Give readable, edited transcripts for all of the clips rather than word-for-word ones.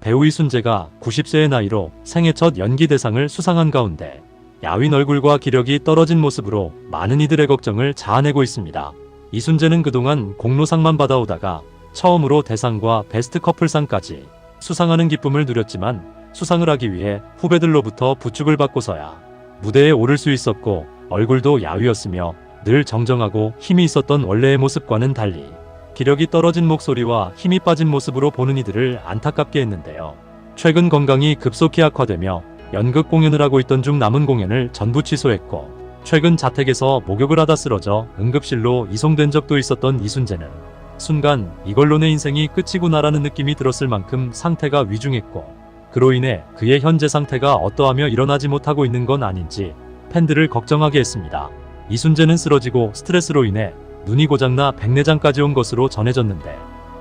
배우 이순재가 90세의 나이로 생애 첫 연기 대상을 수상한 가운데 야윈 얼굴과 기력이 떨어진 모습으로 많은 이들의 걱정을 자아내고 있습니다. 이순재는 그동안 공로상만 받아오다가 처음으로 대상과 베스트 커플상까지 수상하는 기쁨을 누렸지만 수상을 하기 위해 후배들로부터 부축을 받고서야 무대에 오를 수 있었고 얼굴도 야위였으며 늘 정정하고 힘이 있었던 원래의 모습과는 달리 기력이 떨어진 목소리와 힘이 빠진 모습으로 보는 이들을 안타깝게 했는데요. 최근 건강이 급속히 악화되며 연극 공연을 하고 있던 중 남은 공연을 전부 취소했고 최근 자택에서 목욕을 하다 쓰러져 응급실로 이송된 적도 있었던 이순재는 순간 이걸로 내 인생이 끝이구나라는 느낌이 들었을 만큼 상태가 위중했고 그로 인해 그의 현재 상태가 어떠하며 일어나지 못하고 있는 건 아닌지 팬들을 걱정하게 했습니다. 이순재는 쓰러지고 스트레스로 인해 눈이 고장나 백내장까지 온 것으로 전해졌는데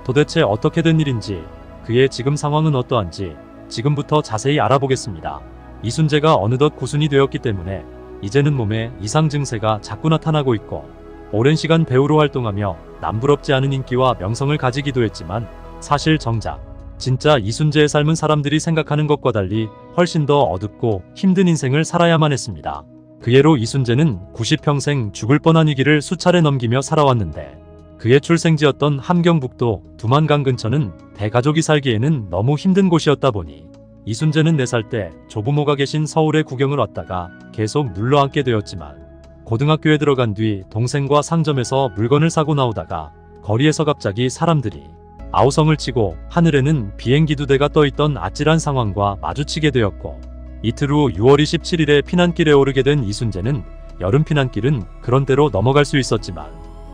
도대체 어떻게 된 일인지 그의 지금 상황은 어떠한지 지금부터 자세히 알아보겠습니다. 이순재가 어느덧 구순이 되었기 때문에 이제는 몸에 이상 증세가 자꾸 나타나고 있고 오랜 시간 배우로 활동하며 남부럽지 않은 인기와 명성을 가지기도 했지만 사실 정작 진짜 이순재의 삶은 사람들이 생각하는 것과 달리 훨씬 더 어둡고 힘든 인생을 살아야만 했습니다. 그 예로 이순재는 90평생 죽을 뻔한 위기를 수차례 넘기며 살아왔는데 그의 출생지였던 함경북도 두만강 근처는 대가족이 살기에는 너무 힘든 곳이었다 보니 이순재는 4살 때 조부모가 계신 서울에 구경을 왔다가 계속 눌러앉게 되었지만 고등학교에 들어간 뒤 동생과 상점에서 물건을 사고 나오다가 거리에서 갑자기 사람들이 아우성을 치고 하늘에는 비행기 2대가 떠있던 아찔한 상황과 마주치게 되었고 이틀 후 6월 27일에 피난길에 오르게 된 이순재는 여름 피난길은 그런 대로 넘어갈 수 있었지만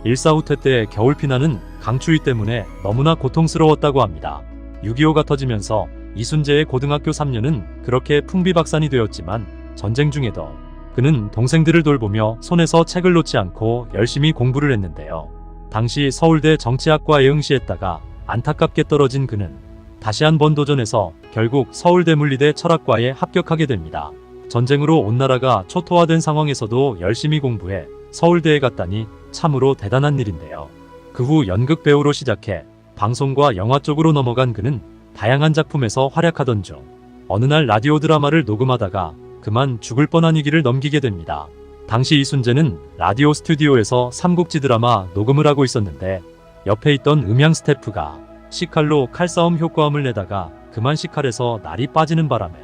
일사후퇴 때의 겨울 피난은 강추위 때문에 너무나 고통스러웠다고 합니다. 6.25가 터지면서 이순재의 고등학교 3년은 그렇게 풍비박산이 되었지만 전쟁 중에도 그는 동생들을 돌보며 손에서 책을 놓지 않고 열심히 공부를 했는데요. 당시 서울대 정치학과에 응시했다가 안타깝게 떨어진 그는 다시 한번 도전해서 결국 서울대 물리대 철학과에 합격하게 됩니다. 전쟁으로 온 나라가 초토화된 상황에서도 열심히 공부해 서울대에 갔다니 참으로 대단한 일인데요. 그 후 연극 배우로 시작해 방송과 영화 쪽으로 넘어간 그는 다양한 작품에서 활약하던 중 어느 날 라디오 드라마를 녹음하다가 그만 죽을 뻔한 위기를 넘기게 됩니다. 당시 이순재는 라디오 스튜디오에서 삼국지 드라마 녹음을 하고 있었는데 옆에 있던 음향 스태프가 식칼로 칼싸움 효과음을 내다가 그만 식칼에서 날이 빠지는 바람에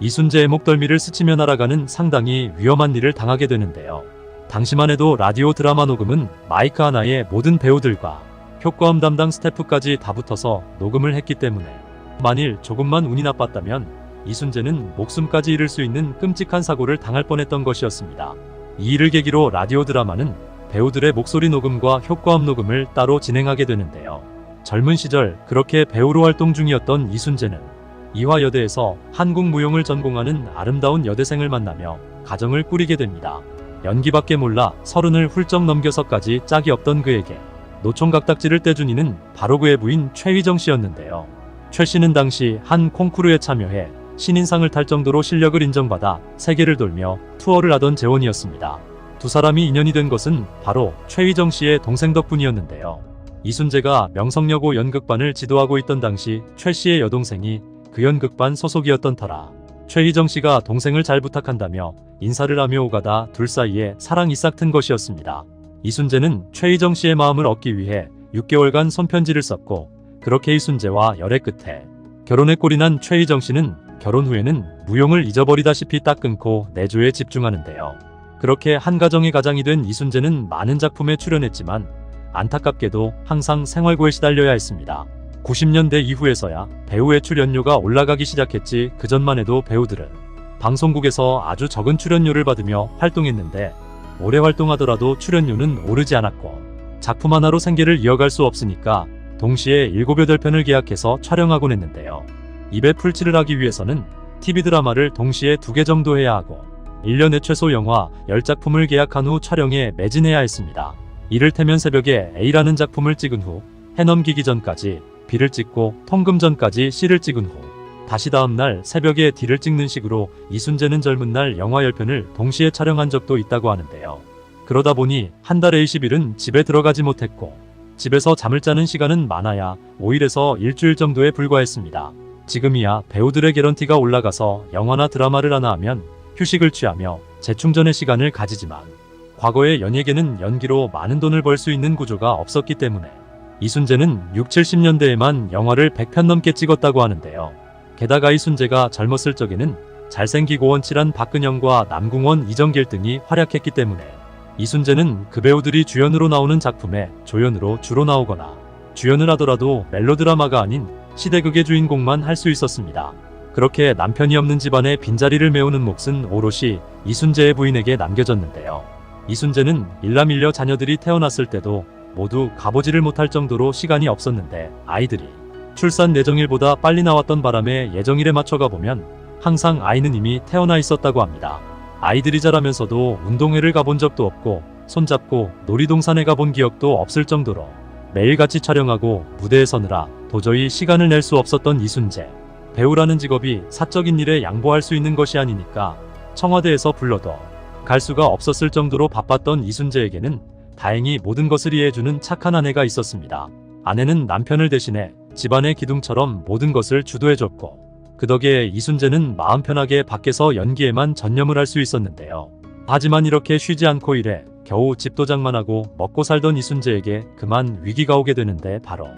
이순재의 목덜미를 스치며 날아가는 상당히 위험한 일을 당하게 되는데요. 당시만 해도 라디오 드라마 녹음은 마이크 하나에 모든 배우들과 효과음 담당 스태프까지 다 붙어서 녹음을 했기 때문에 만일 조금만 운이 나빴다면 이순재는 목숨까지 잃을 수 있는 끔찍한 사고를 당할 뻔했던 것이었습니다. 이 일을 계기로 라디오 드라마는 배우들의 목소리 녹음과 효과음 녹음을 따로 진행하게 되는데요. 젊은 시절 그렇게 배우로 활동 중이었던 이순재는 이화여대에서 한국무용을 전공하는 아름다운 여대생을 만나며 가정을 꾸리게 됩니다. 연기밖에 몰라 30을 훌쩍 넘겨서까지 짝이 없던 그에게 노총각딱지를 떼준 이는 바로 그의 부인 최희정 씨였는데요. 최 씨는 당시 한 콩쿠르에 참여해 신인상을 탈 정도로 실력을 인정받아 세계를 돌며 투어를 하던 재혼이었습니다. 두 사람이 인연이 된 것은 바로 최희정 씨의 동생 덕분이었는데요. 이순재가 명성여고 연극반을 지도하고 있던 당시 최 씨의 여동생이 그 연극반 소속이었던 터라 최희정 씨가 동생을 잘 부탁한다며 인사를 하며 오가다 둘 사이에 사랑이 싹 튼 것이었습니다. 이순재는 최희정 씨의 마음을 얻기 위해 6개월간 손편지를 썼고 그렇게 이순재와 열애 끝에 결혼에 꼴이 난 최희정 씨는 결혼 후에는 무용을 잊어버리다시피 딱 끊고 내조에 집중하는데요. 그렇게 한 가정의 가장이 된 이순재는 많은 작품에 출연했지만 안타깝게도 항상 생활고에 시달려야 했습니다. 90년대 이후에서야 배우의 출연료가 올라가기 시작했지 그전만 해도 배우들은 방송국에서 아주 적은 출연료를 받으며 활동했는데 오래 활동하더라도 출연료는 오르지 않았고 작품 하나로 생계를 이어갈 수 없으니까 동시에 7~8편을 계약해서 촬영하곤 했는데요. 입에 풀칠을 하기 위해서는 TV 드라마를 동시에 2개 정도 해야 하고 1년에 최소 영화 10작품을 계약한 후 촬영에 매진해야 했습니다. 이를테면 새벽에 A라는 작품을 찍은 후 해넘기기 전까지 B를 찍고 통금 전까지 C를 찍은 후 다시 다음날 새벽에 D를 찍는 식으로 이순재는 젊은 날 영화 10편을 동시에 촬영한 적도 있다고 하는데요. 그러다 보니 한 달에 20일은 집에 들어가지 못했고 집에서 잠을 자는 시간은 많아야 5일에서 일주일 정도에 불과했습니다. 지금이야 배우들의 개런티가 올라가서 영화나 드라마를 하나 하면 휴식을 취하며 재충전의 시간을 가지지만 과거의 연예계는 연기로 많은 돈을 벌 수 있는 구조가 없었기 때문에 이순재는 6, 70년대에만 영화를 100편 넘게 찍었다고 하는데요. 게다가 이순재가 젊었을 적에는 잘생기고 원칠한 박근영과 남궁원, 이정길 등이 활약했기 때문에 이순재는 그 배우들이 주연으로 나오는 작품에 조연으로 주로 나오거나 주연을 하더라도 멜로드라마가 아닌 시대극의 주인공만 할 수 있었습니다. 그렇게 남편이 없는 집안의 빈자리를 메우는 몫은 오롯이 이순재의 부인에게 남겨졌는데요. 이순재는 일남일녀 자녀들이 태어났을 때도 모두 가보지를 못할 정도로 시간이 없었는데 아이들이 출산 예정일보다 빨리 나왔던 바람에 예정일에 맞춰가 보면 항상 아이는 이미 태어나 있었다고 합니다. 아이들이 자라면서도 운동회를 가본 적도 없고 손잡고 놀이동산에 가본 기억도 없을 정도로 매일같이 촬영하고 무대에 서느라 도저히 시간을 낼 수 없었던 이순재. 배우라는 직업이 사적인 일에 양보할 수 있는 것이 아니니까 청와대에서 불러도 갈 수가 없었을 정도로 바빴던 이순재에게는 다행히 모든 것을 이해해주는 착한 아내가 있었습니다. 아내는 남편을 대신해 집안의 기둥처럼 모든 것을 주도해줬고 그 덕에 이순재는 마음 편하게 밖에서 연기에만 전념을 할 수 있었는데요. 하지만 이렇게 쉬지 않고 일해 겨우 집도장만 하고 먹고 살던 이순재에게 그만 위기가 오게 되는데 바로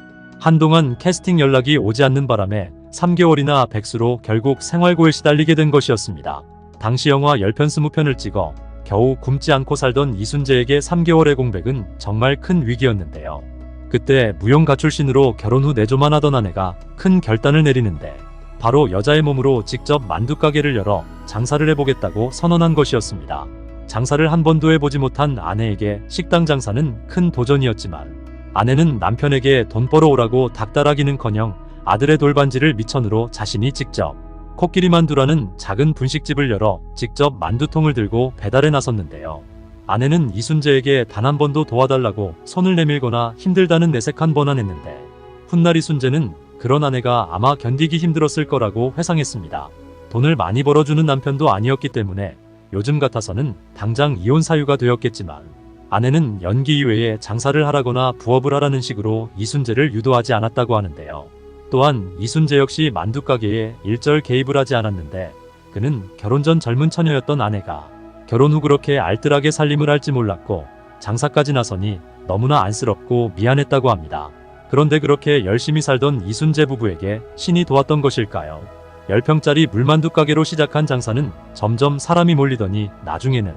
한동안 캐스팅 연락이 오지 않는 바람에 3개월이나 백수로 결국 생활고에 시달리게 된 것이었습니다. 당시 영화 10편 20편을 찍어 겨우 굶지 않고 살던 이순재에게 3개월의 공백은 정말 큰 위기였는데요. 그때 무용가 출신으로 결혼 후 내조만 하던 아내가 큰 결단을 내리는데 바로 여자의 몸으로 직접 만두가게를 열어 장사를 해보겠다고 선언한 것이었습니다. 장사를 한 번도 해보지 못한 아내에게 식당 장사는 큰 도전이었지만 아내는 남편에게 돈 벌어오라고 닥달하기는커녕 아들의 돌반지를 미천으로 자신이 직접 코끼리 만두라는 작은 분식집을 열어 직접 만두통을 들고 배달에 나섰는데요. 아내는 이순재에게 단 한 번도 도와달라고 손을 내밀거나 힘들다는 내색 한 번 안 했는데 훗날 이순재는 그런 아내가 아마 견디기 힘들었을 거라고 회상했습니다. 돈을 많이 벌어주는 남편도 아니었기 때문에 요즘 같아서는 당장 이혼 사유가 되었겠지만 아내는 연기 이외에 장사를 하라거나 부업을 하라는 식으로 이순재를 유도하지 않았다고 하는데요. 또한 이순재 역시 만두가게에 일절 개입을 하지 않았는데 그는 결혼 전 젊은 처녀였던 아내가 결혼 후 그렇게 알뜰하게 살림을 할지 몰랐고 장사까지 나서니 너무나 안쓰럽고 미안했다고 합니다. 그런데 그렇게 열심히 살던 이순재 부부에게 신이 도왔던 것일까요? 10평짜리 물만두 가게로 시작한 장사는 점점 사람이 몰리더니 나중에는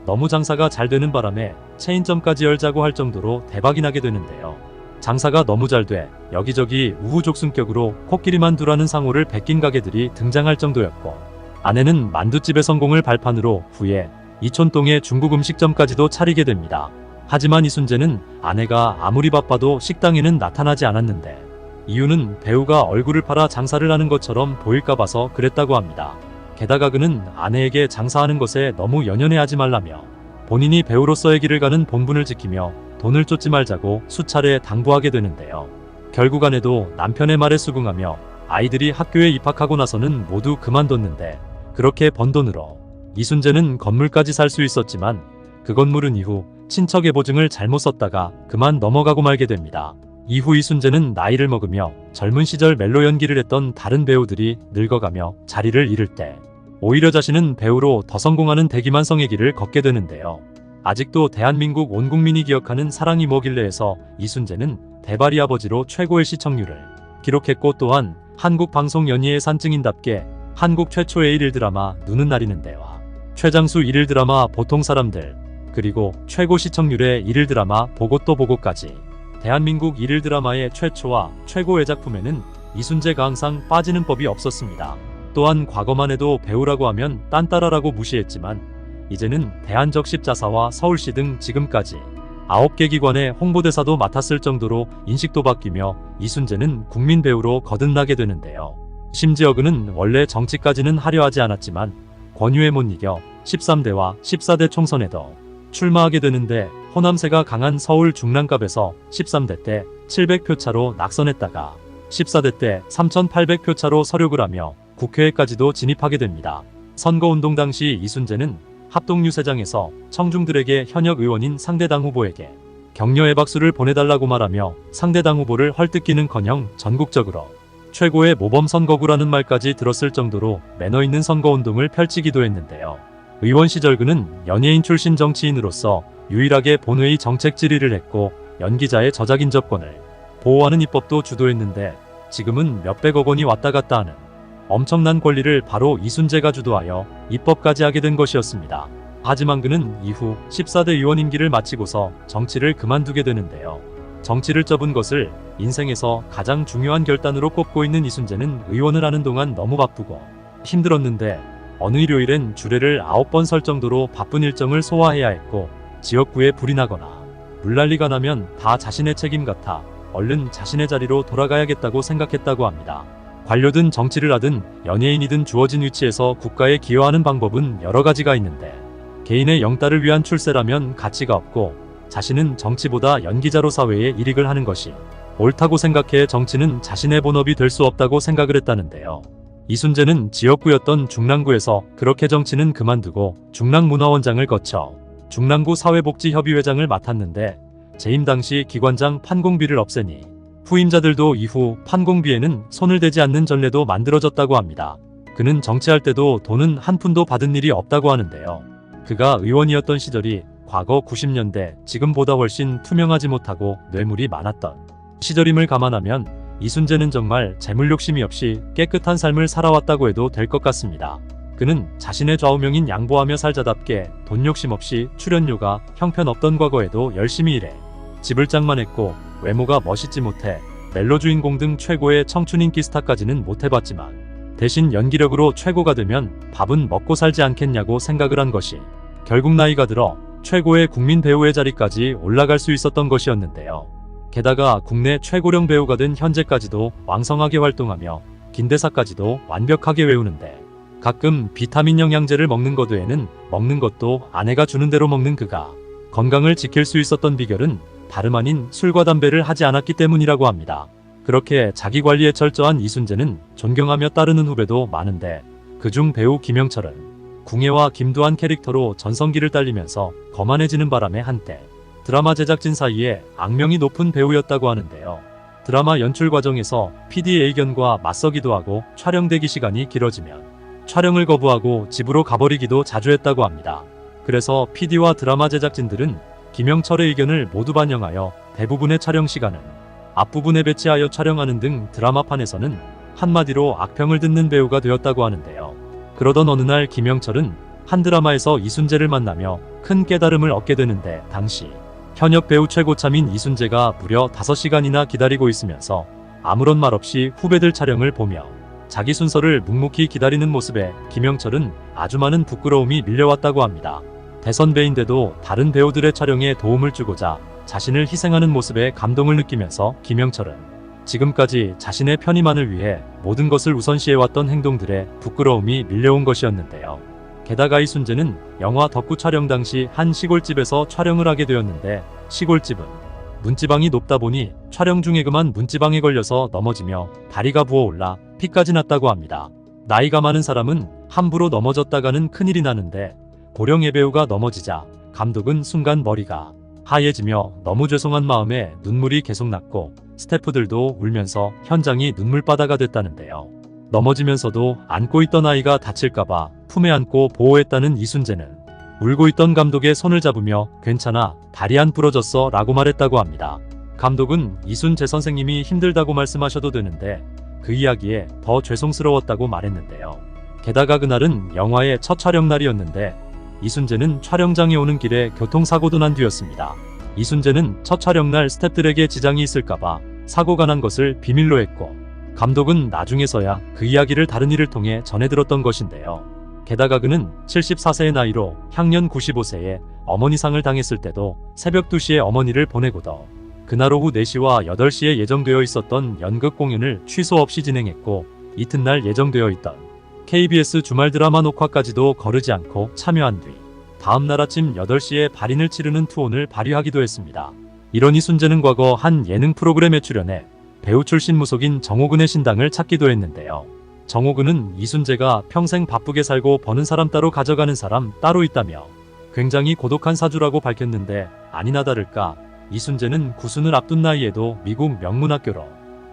너무 장사가 잘 되는 바람에 체인점까지 열자고 할 정도로 대박이 나게 되는데요. 장사가 너무 잘 돼 여기저기 우후족순격으로 코끼리만두라는 상호를 베낀 가게들이 등장할 정도였고 아내는 만두집의 성공을 발판으로 후에 이촌동에 중국 음식점까지도 차리게 됩니다. 하지만 이순재는 아내가 아무리 바빠도 식당에는 나타나지 않았는데 이유는 배우가 얼굴을 팔아 장사를 하는 것처럼 보일까 봐서 그랬다고 합니다. 게다가 그는 아내에게 장사하는 것에 너무 연연해하지 말라며 본인이 배우로서의 길을 가는 본분을 지키며 돈을 쫓지 말자고 수차례 당부하게 되는데요. 결국 아내도 남편의 말에 수긍하며 아이들이 학교에 입학하고 나서는 모두 그만뒀는데 그렇게 번 돈으로 이순재는 건물까지 살 수 있었지만 그 건물은 이후 친척의 보증을 잘못 썼다가 그만 넘어가고 말게 됩니다. 이후 이순재는 나이를 먹으며 젊은 시절 멜로 연기를 했던 다른 배우들이 늙어가며 자리를 잃을 때 오히려 자신은 배우로 더 성공하는 대기만성의 길을 걷게 되는데요. 아직도 대한민국 온 국민이 기억하는 사랑이 뭐길래에서 이순재는 대발이 아버지로 최고의 시청률을 기록했고 또한 한국방송연예의 산증인답게 한국 최초의 일일 드라마 눈은 나리는 데와 최장수 일일 드라마 보통 사람들 그리고 최고 시청률의 일일 드라마 보고 또 보고까지 대한민국 일일 드라마의 최초와 최고의 작품에는 이순재가 항상 빠지는 법이 없었습니다. 또한 과거만 해도 배우라고 하면 딴따라라고 무시했지만 이제는 대한적십자사와 서울시 등 지금까지 9개 기관의 홍보대사도 맡았을 정도로 인식도 바뀌며 이순재는 국민 배우로 거듭나게 되는데요. 심지어 그는 원래 정치까지는 하려 하지 않았지만 권유에 못 이겨 13대와 14대 총선에도 출마하게 되는데 호남세가 강한 서울 중랑갑에서 13대 때 700표 차로 낙선했다가 14대 때 3,800표 차로 서륙을 하며 국회에까지도 진입하게 됩니다. 선거운동 당시 이순재는 합동유세장에서 청중들에게 현역 의원인 상대당 후보에게 격려의 박수를 보내달라고 말하며 상대당 후보를 헐뜯기는커녕 전국적으로 최고의 모범 선거구라는 말까지 들었을 정도로 매너 있는 선거운동을 펼치기도 했는데요. 의원 시절 그는 연예인 출신 정치인으로서 유일하게 본회의 정책 질의를 했고 연기자의 저작 인접권을 보호하는 입법도 주도했는데 지금은 몇백억 원이 왔다 갔다 하는 엄청난 권리를 바로 이순재가 주도하여 입법까지 하게 된 것이었습니다. 하지만 그는 이후 14대 의원 임기를 마치고서 정치를 그만두게 되는데요. 정치를 접은 것을 인생에서 가장 중요한 결단으로 꼽고 있는 이순재는 의원을 하는 동안 너무 바쁘고 힘들었는데 어느 일요일엔 주례를 9번 설 정도로 바쁜 일정을 소화해야 했고 지역구에 불이 나거나 물난리가 나면 다 자신의 책임 같아 얼른 자신의 자리로 돌아가야겠다고 생각했다고 합니다. 관료든 정치를 하든 연예인이든 주어진 위치에서 국가에 기여하는 방법은 여러 가지가 있는데 개인의 영달을 위한 출세라면 가치가 없고 자신은 정치보다 연기자로 사회에 이익을 하는 것이 옳다고 생각해 정치는 자신의 본업이 될 수 없다고 생각을 했다는데요. 이순재는 지역구였던 중랑구에서 그렇게 정치는 그만두고 중랑문화원장을 거쳐 중랑구 사회복지협의회장을 맡았는데 재임 당시 기관장 판공비를 없애니 후임자들도 이후 판공비에는 손을 대지 않는 전례도 만들어졌다고 합니다. 그는 정치할 때도 돈은 한 푼도 받은 일이 없다고 하는데요. 그가 의원이었던 시절이 과거 90년대 지금보다 훨씬 투명하지 못하고 뇌물이 많았던 시절임을 감안하면 이순재는 정말 재물 욕심이 없이 깨끗한 삶을 살아왔다고 해도 될 것 같습니다. 그는 자신의 좌우명인 양보하며 살자답게 돈 욕심 없이 출연료가 형편없던 과거에도 열심히 일해 집을 장만했고 외모가 멋있지 못해 멜로 주인공 등 최고의 청춘 인기 스타까지는 못해봤지만 대신 연기력으로 최고가 되면 밥은 먹고 살지 않겠냐고 생각을 한 것이 결국 나이가 들어 최고의 국민 배우의 자리까지 올라갈 수 있었던 것이었는데요. 게다가 국내 최고령 배우가 된 현재까지도 왕성하게 활동하며 긴대사까지도 완벽하게 외우는데 가끔 비타민 영양제를 먹는 것 외에는 먹는 것도 아내가 주는 대로 먹는 그가 건강을 지킬 수 있었던 비결은 다름 아닌 술과 담배를 하지 않았기 때문이라고 합니다. 그렇게 자기 관리에 철저한 이순재는 존경하며 따르는 후배도 많은데 그중 배우 김영철은 궁예와 김두한 캐릭터로 전성기를 달리면서 거만해지는 바람에 한때 드라마 제작진 사이에 악명이 높은 배우였다고 하는데요. 드라마 연출 과정에서 PD의 의견과 맞서기도 하고 촬영 대기 시간이 길어지면 촬영을 거부하고 집으로 가버리기도 자주 했다고 합니다. 그래서 PD와 드라마 제작진들은 김영철의 의견을 모두 반영하여 대부분의 촬영 시간은 앞부분에 배치하여 촬영하는 등 드라마판에서는 한마디로 악평을 듣는 배우가 되었다고 하는데요. 그러던 어느 날 김영철은 한 드라마에서 이순재를 만나며 큰 깨달음을 얻게 되는데 당시 현역 배우 최고참인 이순재가 무려 5시간이나 기다리고 있으면서 아무런 말 없이 후배들 촬영을 보며 자기 순서를 묵묵히 기다리는 모습에 김영철은 아주 많은 부끄러움이 밀려왔다고 합니다. 대선배인데도 다른 배우들의 촬영에 도움을 주고자 자신을 희생하는 모습에 감동을 느끼면서 김영철은 지금까지 자신의 편의만을 위해 모든 것을 우선시해왔던 행동들에 부끄러움이 밀려온 것이었는데요. 게다가 이순재는 영화 덕후 촬영 당시 한 시골집에서 촬영을 하게 되었는데 시골집은 문지방이 높다 보니 촬영 중에 그만 문지방에 걸려서 넘어지며 다리가 부어올라 피까지 났다고 합니다. 나이가 많은 사람은 함부로 넘어졌다가는 큰일이 나는데 고령의 배우가 넘어지자 감독은 순간 머리가 하얘지며 너무 죄송한 마음에 눈물이 계속 났고 스태프들도 울면서 현장이 눈물바다가 됐다는데요. 넘어지면서도 안고 있던 아이가 다칠까봐 품에 안고 보호했다는 이순재는 울고 있던 감독의 손을 잡으며 괜찮아, 다리 안 부러졌어 라고 말했다고 합니다. 감독은 이순재 선생님이 힘들다고 말씀하셔도 되는데 그 이야기에 더 죄송스러웠다고 말했는데요. 게다가 그날은 영화의 첫 촬영 날이었는데 이순재는 촬영장에 오는 길에 교통사고도 난 뒤였습니다. 이순재는 첫 촬영날 스태프들에게 지장이 있을까봐 사고가 난 것을 비밀로 했고 감독은 나중에서야 그 이야기를 다른 이를 통해 전해 들었던 것인데요. 게다가 그는 74세의 나이로 향년 95세에 어머니상을 당했을 때도 새벽 2시에 어머니를 보내고도 그날 오후 4시와 8시에 예정되어 있었던 연극 공연을 취소 없이 진행했고 이튿날 예정되어 있던 KBS 주말 드라마 녹화까지도 거르지 않고 참여한 뒤 다음날 아침 8시에 발인을 치르는 투혼을 발휘하기도 했습니다. 이런 이순재는 과거 한 예능 프로그램에 출연해 배우 출신 무속인 정호근의 신당을 찾기도 했는데요. 정호근은 이순재가 평생 바쁘게 살고 버는 사람 따로 가져가는 사람 따로 있다며 굉장히 고독한 사주라고 밝혔는데 아니나 다를까 이순재는 구순을 앞둔 나이에도 미국 명문학교로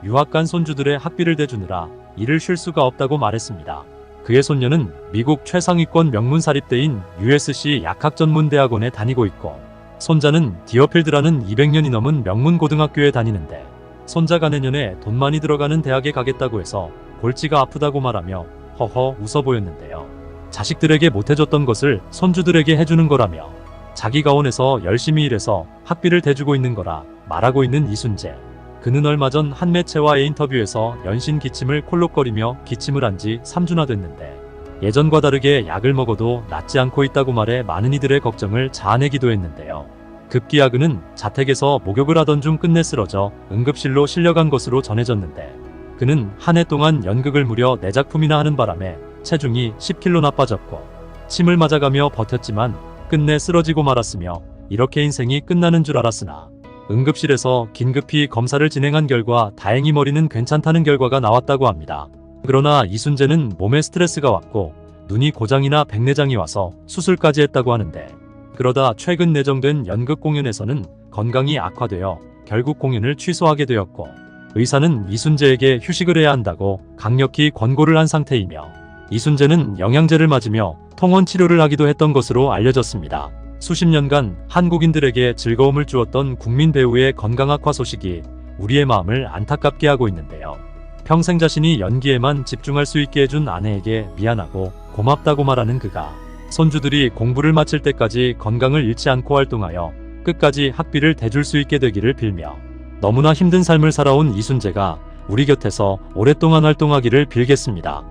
유학 간 손주들의 학비를 대주느라 일을 쉴 수가 없다고 말했습니다. 그의 손녀는 미국 최상위권 명문 사립대인 USC 약학전문대학원에 다니고 있고, 손자는 디어필드라는 200년이 넘은 명문 고등학교에 다니는데, 손자가 내년에 돈 많이 들어가는 대학에 가겠다고 해서 골치가 아프다고 말하며 허허 웃어 보였는데요. 자식들에게 못해줬던 것을 손주들에게 해주는 거라며 자기가 원해서 열심히 일해서 학비를 대주고 있는 거라 말하고 있는 이순재. 그는 얼마 전 한 매체와의 인터뷰에서 연신 기침을 콜록거리며 기침을 한 지 3주나 됐는데, 예전과 다르게 약을 먹어도 낫지 않고 있다고 말해 많은 이들의 걱정을 자아내기도 했는데요. 급기야 그는 자택에서 목욕을 하던 중 끝내 쓰러져 응급실로 실려간 것으로 전해졌는데, 그는 한 해 동안 연극을 무려 4작품이나 하는 바람에 체중이 10kg나 빠졌고 침을 맞아가며 버텼지만 끝내 쓰러지고 말았으며, 이렇게 인생이 끝나는 줄 알았으나 응급실에서 긴급히 검사를 진행한 결과 다행히 머리는 괜찮다는 결과가 나왔다고 합니다. 그러나 이순재는 몸에 스트레스가 왔고 눈이 고장이나 백내장이 와서 수술까지 했다고 하는데, 그러다 최근 내정된 연극 공연에서는 건강이 악화되어 결국 공연을 취소하게 되었고, 의사는 이순재에게 휴식을 해야 한다고 강력히 권고를 한 상태이며, 이순재는 영양제를 맞으며 통원 치료를 하기도 했던 것으로 알려졌습니다. 수십 년간 한국인들에게 즐거움을 주었던 국민 배우의 건강 악화 소식이 우리의 마음을 안타깝게 하고 있는데요. 평생 자신이 연기에만 집중할 수 있게 해준 아내에게 미안하고 고맙다고 말하는 그가, 손주들이 공부를 마칠 때까지 건강을 잃지 않고 활동하여 끝까지 학비를 대줄 수 있게 되기를 빌며, 너무나 힘든 삶을 살아온 이순재가 우리 곁에서 오랫동안 활동하기를 빌겠습니다.